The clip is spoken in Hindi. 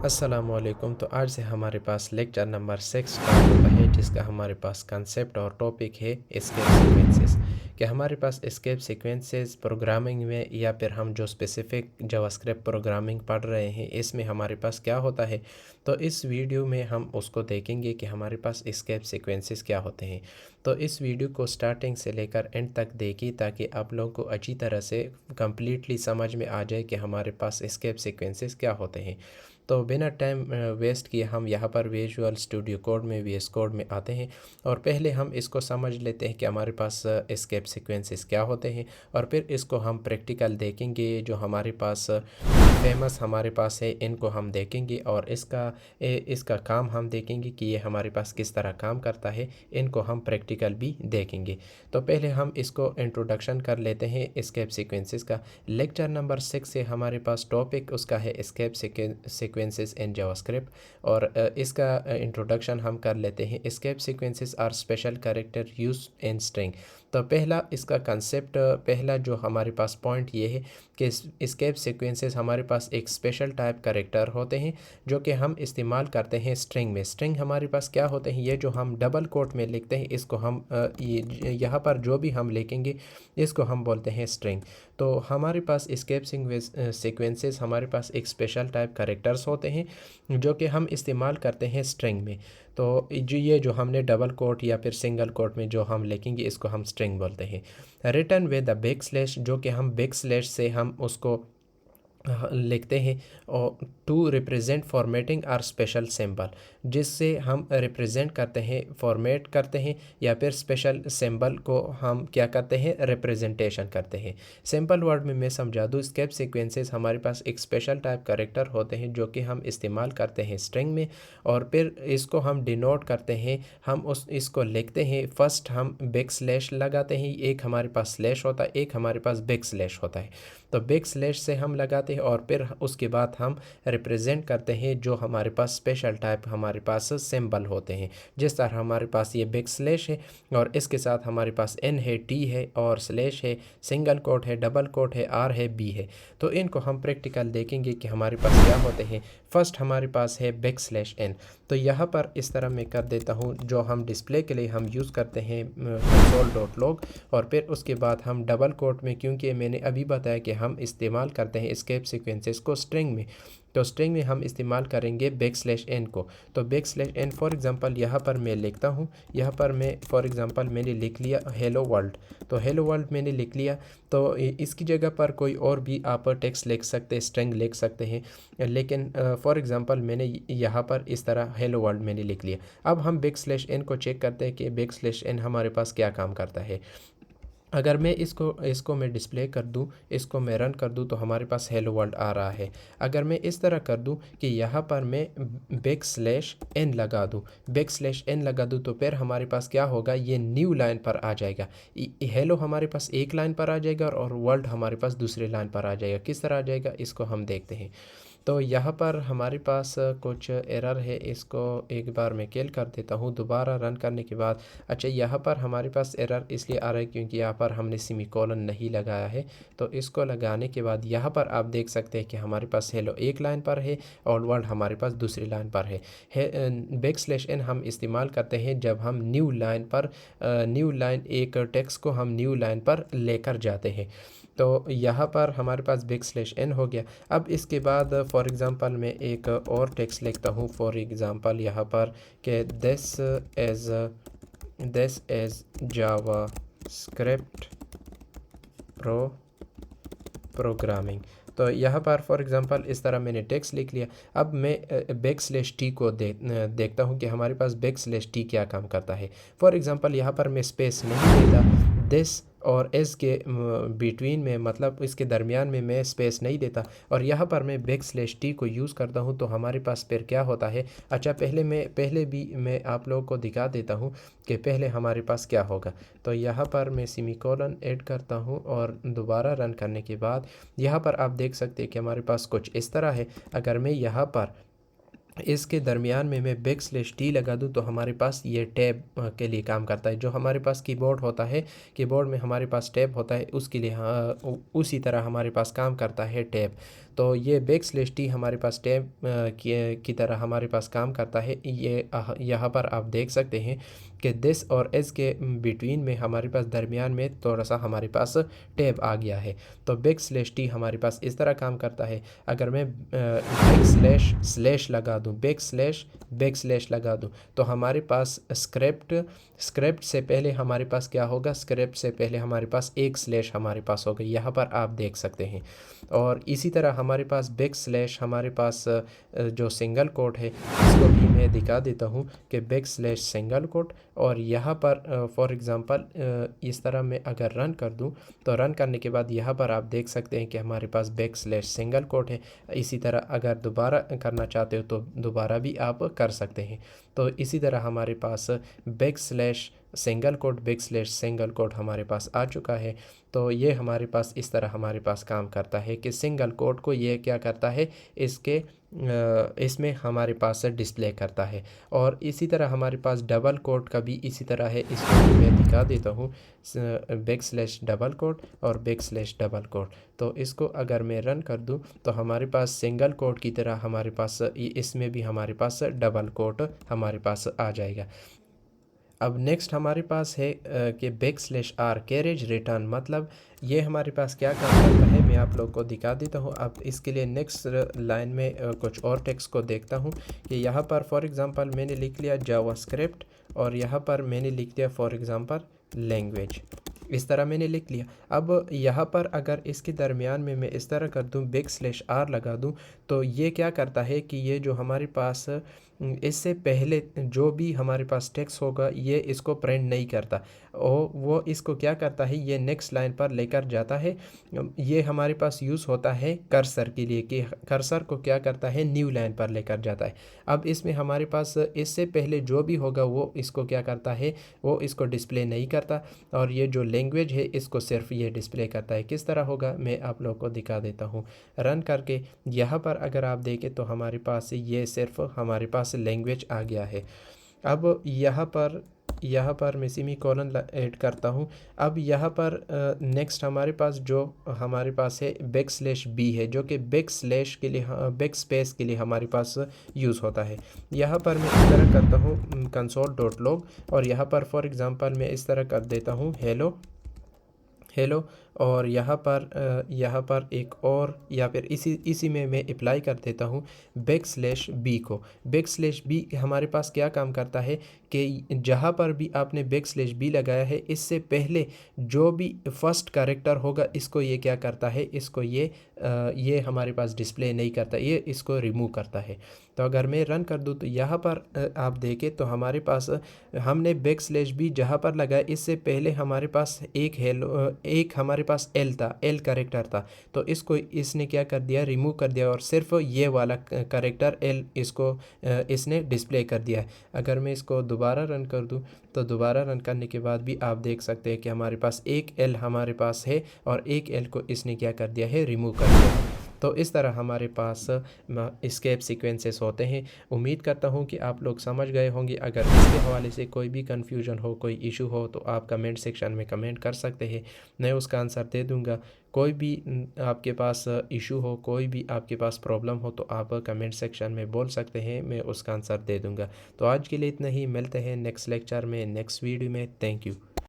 अस्सलामुअलैकुम। तो आज से हमारे पास लेक्चर नंबर 6 स्टार्ट होता है, जिसका हमारे पास कंसेप्ट और टॉपिक है एस्केप सीक्वेंसेस। कि हमारे पास एस्केप सीक्वेंसेस प्रोग्रामिंग में या फिर हम जो स्पेसिफिक जावास्क्रिप्ट प्रोग्रामिंग पढ़ रहे हैं इसमें हमारे पास क्या होता है। तो इस वीडियो में हम उसको देखेंगे कि हमारे पास एस्केप सीक्वेंसेस क्या होते हैं। तो इस वीडियो को स्टार्टिंग से लेकर एंड तक देखिए ताकि आप लोगों को अच्छी तरह से कम्प्लीटली समझ में आ जाए कि हमारे पास एस्केप सीक्वेंसेस क्या होते हैं। तो बिना टाइम वेस्ट किए हम यहाँ पर विजुअल स्टूडियो कोड में वीएस कोड में आते हैं और पहले हम इसको समझ लेते हैं कि हमारे पास एस्केप सीक्वेंसेस क्या होते हैं और फिर इसको हम प्रैक्टिकल देखेंगे। जो हमारे पास फेमस हमारे पास है इनको हम देखेंगे और इसका काम हम देखेंगे कि ये हमारे पास किस तरह काम करता है। इनको हम प्रैक्टिकल भी देखेंगे। तो पहले हम इसको इंट्रोडक्शन कर लेते हैं एस्केप सीक्वेंसेस का। लेक्चर नंबर 6 से हमारे पास टॉपिक उसका है एस्केप सीक्वेंसेस इन जावास्क्रिप्ट और इसका इंट्रोडक्शन हम कर लेते हैं। Escape sequences are special character use in string. तो पहला इसका कंसेप्ट, पहला जो हमारे पास पॉइंट ये है कि एस्केप सीक्वेंसेस हमारे पास एक स्पेशल टाइप कैरेक्टर होते हैं जो कि हम इस्तेमाल करते हैं स्ट्रिंग में। स्ट्रिंग हमारे पास क्या होते हैं, ये जो हम डबल कोट में लिखते हैं इसको हम यहाँ पर जो भी हम लिखेंगे इसको हम बोलते हैं स्ट्रिंग। तो हमारे पास एस्केप सीक्वेंसेस हमारे पास एक स्पेशल टाइप कैरेक्टर्स होते हैं जो कि हम इस्तेमाल करते हैं स्ट्रिंग में। तो ये जो हमने डबल कोट या फिर सिंगल कोट में जो हम लिखेंगे इसको हम स्ट्रिंग बोलते हैं। Return with the back slash, जो कि हम बैक स्लैश से हम उसको लिखते हैं और to represent formatting are special symbol, जिससे हम रिप्रेजेंट करते हैं, फॉर्मेट करते हैं या फिर स्पेशल सिंबल को हम क्या करते हैं, रिप्रेजेंटेशन करते हैं। सिंपल वर्ड में मैं समझा दूँ, एस्केप सीक्वेंसेस हमारे पास एक स्पेशल टाइप कैरेक्टर होते हैं जो कि हम इस्तेमाल करते हैं स्ट्रिंग में और फिर इसको हम डिनोट करते हैं। हम इसको लिखते हैं, फर्स्ट हम बैक स्लैश लगाते हैं, एक हमारे पास स्लैश होता है, एक हमारे पास बैक स्लैश होता है। तो बैक स्लैश से हम लगाते हैं और फिर उसके बाद हम रिप्रेजेंट करते हैं जो हमारे पास स्पेशल टाइप हमारे पास सिंबल होते हैं। जिस तरह हमारे पास ये बैक स्लैश है और इसके साथ हमारे पास एन है, टी है और स्लैश है, सिंगल कोट है, डबल कोट है, आर है, बी है। तो इनको हम प्रैक्टिकल देखेंगे कि हमारे पास क्या होते हैं। फर्स्ट हमारे पास है बैक स्लैश एन। तो यहाँ पर इस तरह मैं कर देता हूँ, जो हम डिस्प्ले के लिए हम यूज़ करते हैं console.log और फिर उसके बाद हम डबल कोट में, क्योंकि मैंने अभी बताया कि हम इस्तेमाल करते हैं एस्केप सीक्वेंसेस को स्ट्रिंग में, तो स्ट्रिंग में हम इस्तेमाल करेंगे बैक स्लैश एन को। तो back slash n for example यहाँ पर मैं लिखता हूँ, यहाँ पर मैं फॉर एग्ज़ाम्पल मैंने लिख लिया हेलो वर्ल्ड। तो हेलो वर्ल्ड मैंने लिख लिया, तो इसकी जगह पर कोई और भी आप टेक्स्ट लिख सकते हैं, स्ट्रिंग लिख सकते हैं, लेकिन फॉर एग्ज़ाम्पल मैंने यहाँ पर इस तरह हेलो वर्ल्ड मैंने लिख लिया। अब हम बैक स्लैश एन को चेक करते हैं कि बैक स्लैश एन हमारे पास क्या काम करता है। अगर मैं इसको मैं डिस्प्ले कर दूं, इसको मैं रन कर दूं, तो हमारे पास हेलो वर्ल्ड आ रहा है। अगर मैं इस तरह कर दूं कि यहाँ पर मैं बैक स्लैश एन लगा दूं, बैक स्लैश एन लगा दूं, तो फिर हमारे पास क्या होगा, ये न्यू लाइन पर आ जाएगा। हेलो हमारे पास एक लाइन पर आ जाएगा और वर्ल्ड हमारे पास दूसरी लाइन पर आ जाएगा। किस तरह आ जाएगा इसको हम देखते हैं। तो यहाँ पर हमारे पास कुछ एरर है, इसको एक बार मैं किल कर देता हूँ दोबारा रन करने के बाद। अच्छा, यहाँ पर हमारे पास एरर इसलिए आ रहा है क्योंकि यहाँ पर हमने सेमीकोलन नहीं लगाया है। तो इसको लगाने के बाद यहाँ पर आप देख सकते हैं कि हमारे पास हेलो एक लाइन पर है और वर्ल्ड हमारे पास दूसरी लाइन पर है। बैक स्लैश एन हम इस्तेमाल करते हैं जब हम न्यू लाइन पर एक टेक्स्ट को हम न्यू लाइन पर लेकर जाते हैं। तो यहाँ पर हमारे पास बैक स्लैश एन हो गया। अब इसके बाद फॉर एग्ज़ाम्पल मैं एक और टेक्स्ट लिखता हूँ, फॉर एग्ज़ाम्पल यहाँ पर कि this is Java script programming. तो यहाँ पर फॉर एग्ज़ाम्पल इस तरह मैंने टेक्स्ट लिख लिया। अब मैं बैक स्लैश टी को देखता हूँ कि हमारे पास बैक स्लैश टी क्या काम करता है। फॉर एग्ज़ाम्पल यहाँ पर मैं स्पेस नहीं देता, दिस और एस के बिटवीन में, मतलब इसके दरमियान में मैं स्पेस नहीं देता और यहाँ पर मैं बैक स्लैश टी को यूज़ करता हूँ। तो हमारे पास फिर क्या होता है। अच्छा, पहले भी मैं आप लोगों को दिखा देता हूँ कि पहले हमारे पास क्या होगा। तो यहाँ पर मैं सेमीकोलन ऐड करता हूँ और दोबारा रन करने के बाद यहाँ पर आप देख सकते हैं कि हमारे पास कुछ इस तरह है। अगर मैं यहाँ पर इसके दरमियान में मैं बैक स्लैश टी लगा दूँ तो हमारे पास ये टैब के लिए काम करता है। जो हमारे पास कीबोर्ड होता है, कीबोर्ड में हमारे पास टैब होता है, उसके लिए उसी तरह हमारे पास काम करता है टैब। तो ये बैक स्लैश टी हमारे पास टैब की तरह हमारे पास काम करता है। ये यहाँ पर आप देख सकते हैं कि दिस और एस के बिटवीन में हमारे पास दरमियान में थोड़ा सा हमारे पास टैब आ गया है। तो बैक स्लैश टी हमारे पास इस तरह काम करता है। अगर मैं बैक स्लैश स्लैश लगा दूँ, बैक स्लैश लगा दूँ, तो हमारे पास स्क्रिप्ट से पहले हमारे पास क्या होगा, स्क्रिप्ट से पहले हमारे पास एक स्लैश हमारे पास होगा, यहाँ पर आप देख सकते हैं। और इसी तरह हमारे पास बैक स्लैश हमारे पास जो सिंगल कोट है, इसको भी मैं दिखा देता हूँ कि बैक स्लैश सिंगल कोट। और यहाँ पर फॉर एग्ज़ाम्पल इस तरह मैं अगर रन कर दूँ तो रन करने के बाद यहाँ पर आप देख सकते हैं कि हमारे पास बैक स्लैश सिंगल कोट है। इसी तरह अगर दोबारा करना चाहते हो तो दोबारा भी आप कर सकते हैं। तो इसी तरह हमारे पास backslash single quote, backslash single quote हमारे पास आ चुका है। तो ये हमारे पास इस तरह हमारे पास काम करता है कि सिंगल कोट को ये क्या करता है, इसमें हमारे पास डिस्प्ले करता है। और इसी तरह हमारे पास डबल कोट का भी इसी तरह है, इसको भी मैं दिखा देता हूँ, बैक स्लैश डबल कोट और बैक स्लैश डबल कोट। तो इसको अगर मैं रन कर दूं तो हमारे पास सिंगल कोट की तरह हमारे पास इसमें भी हमारे पास डबल कोट हमारे पास आ जाएगा। अब नेक्स्ट हमारे पास है कि back slash r carriage return, मतलब ये हमारे पास क्या काम करता है, मैं आप लोग को दिखा देता हूँ। अब इसके लिए नेक्स्ट लाइन में कुछ और टेक्स्ट को देखता हूँ कि यहाँ पर फॉर एग्ज़ाम्पल मैंने लिख लिया जावास्क्रिप्ट और यहाँ पर मैंने लिख दिया फॉर एग्ज़ाम्पल लैंग्वेज, इस तरह मैंने लिख लिया। अब यहाँ पर अगर इसके दरमियान में मैं इस तरह कर दूँ, बैक स्लैश आर लगा दूँ, तो ये क्या करता है कि ये जो हमारे पास इससे पहले जो भी हमारे पास टेक्स्ट होगा ये इसको प्रिंट नहीं करता, और वो इसको क्या करता है, ये नेक्स्ट लाइन पर लेकर जाता है। ये हमारे पास यूज़ होता है कर्सर के लिए कि कर्सर को क्या करता है, न्यू लाइन पर लेकर जाता है। अब इसमें हमारे पास इससे पहले जो भी होगा वो इसको क्या करता है, वो इसको डिस्प्ले नहीं करता, और ये जो लैंग्वेज है इसको सिर्फ ये डिस्प्ले करता है। किस तरह होगा मैं आप लोग को दिखा देता हूँ रन करके। यहाँ पर अगर आप देखें तो हमारे पास ये सिर्फ हमारे पास लैंग्वेज आ गया है। अब यहाँ पर मैं सेमी कॉलन ऐड करता हूँ। अब यहाँ पर नेक्स्ट हमारे पास जो हमारे पास है बैक स्लैश बी है, जो कि बैक स्लैश के लिए बैक स्पेस के लिए हमारे पास यूज़ होता है। यहाँ पर मैं इस तरह करता हूँ console.log, और यहाँ पर फॉर एग्ज़ाम्पल मैं इस तरह कर देता हूँ हेलो। और यहाँ पर एक और, या फिर इसी में मैं अप्लाई कर देता हूँ बैक स्लैश बी को। बैक स्लैश बी हमारे पास क्या काम करता है कि जहाँ पर भी आपने बैक स्लैश बी लगाया है इससे पहले जो भी फर्स्ट कैरेक्टर होगा इसको ये क्या करता है, इसको ये हमारे पास डिस्प्ले नहीं करता, ये इसको रिमूव करता है। तो अगर मैं रन कर दूँ तो यहाँ पर आप देखें तो हमारे पास हमने बैक स्लैश बी जहाँ पर लगाया इससे पहले हमारे पास एक हमारे पास एल था, एल कैरेक्टर था, तो इसको इसने क्या कर दिया, रिमूव कर दिया, और सिर्फ ये वाला कैरेक्टर एल इसने डिस्प्ले कर दिया है। अगर मैं इसको दोबारा रन कर दूं तो दोबारा रन करने के बाद भी आप देख सकते हैं कि हमारे पास एक एल हमारे पास है और एक एल को इसने क्या कर दिया है, रिमूव कर दिया है। तो इस तरह हमारे पास एस्केप सीक्वेंसेस होते हैं। उम्मीद करता हूं कि आप लोग समझ गए होंगे। अगर इसके हवाले से कोई भी कन्फ्यूजन हो, कोई इशू हो, तो आप कमेंट सेक्शन में कमेंट कर सकते हैं, मैं उसका आंसर दे दूंगा। कोई भी आपके पास इशू हो, कोई भी आपके पास प्रॉब्लम हो, तो आप कमेंट सेक्शन में बोल सकते हैं, मैं उसका आंसर दे दूंगा। तो आज के लिए इतना ही, मिलते हैं नेक्स्ट लेक्चर में, नेक्स्ट वीडियो में। Thank you.